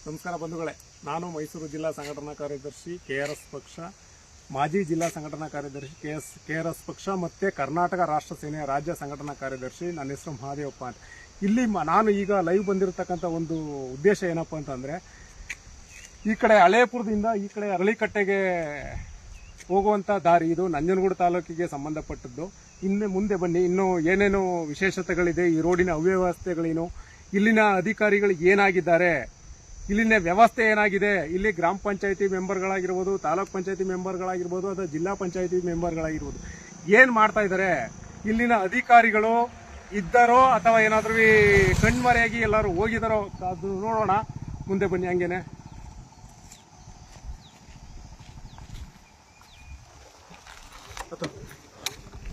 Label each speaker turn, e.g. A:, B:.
A: ನಮಸ್ಕಾರ ಬಂಧುಗಳೇ, ನಾನು ಮೈಸೂರು ಜಿಲ್ಲಾ ಸಂಘಟನಾ ಕಾರ್ಯದರ್ಶಿ KRS ಪಕ್ಷ, ಮಾಜಿ ಜಿಲ್ಲಾ ಸಂಘಟನಾ ಕಾರ್ಯದರ್ಶಿ KRS ಪಕ್ಷ ಮತ್ತು ಕರ್ನಾಟಕ ರಾಷ್ಟ್ರ ಸೇನೆಯ ರಾಜ್ಯ ಸಂಘಟನಾ ಕಾರ್ಯದರ್ಶಿ. ನನ್ನ ಹೆಸರು ಮಹಾದೇವಪ್ಪ ಅಂತ. ಇಲ್ಲಿ ನಾನು ಈಗ ಲೈವ್ ಬಂದಿರತಕ್ಕಂಥ ಒಂದು ಉದ್ದೇಶ ಏನಪ್ಪ ಅಂತಂದರೆ, ಈ ಕಡೆ ಹಳೇಪುರದಿಂದ ಈ ಕಡೆ ಅರಳಿಕಟ್ಟೆಗೆ ಹೋಗುವಂಥ ದಾರಿ ಇದು ನಂಜನಗೂಡು ತಾಲೂಕಿಗೆ ಸಂಬಂಧಪಟ್ಟದ್ದು. ಇನ್ನು ಮುಂದೆ ಬನ್ನಿ, ಇನ್ನೂ ಏನೇನು ವಿಶೇಷತೆಗಳಿದೆ, ಈ ರೋಡಿನ ಅವ್ಯವಸ್ಥೆಗಳೇನು, ಇಲ್ಲಿನ ಅಧಿಕಾರಿಗಳು ಏನಾಗಿದ್ದಾರೆ, ಇಲ್ಲಿನ ವ್ಯವಸ್ಥೆ ಏನಾಗಿದೆ, ಇಲ್ಲಿ ಗ್ರಾಮ ಪಂಚಾಯತಿ ಮೆಂಬರ್ಗಳಾಗಿರ್ಬೋದು, ತಾಲೂಕ್ ಪಂಚಾಯತಿ ಮೆಂಬರ್ಗಳಾಗಿರ್ಬೋದು, ಅಥವಾ ಜಿಲ್ಲಾ ಪಂಚಾಯತಿ ಮೆಂಬರ್ಗಳಾಗಿರ್ಬೋದು, ಏನು ಮಾಡ್ತಾ ಇದ್ದಾರೆ, ಇಲ್ಲಿನ ಅಧಿಕಾರಿಗಳು ಇದ್ದಾರೋ ಅಥವಾ ಏನಾದರೂ ಕಣ್ಮರೆಯಾಗಿ ಎಲ್ಲರೂ ಹೋಗಿದ್ದಾರೋ ಅದು ನೋಡೋಣ. ಮುಂದೆ ಬನ್ನಿ ಹಂಗೇನೆ.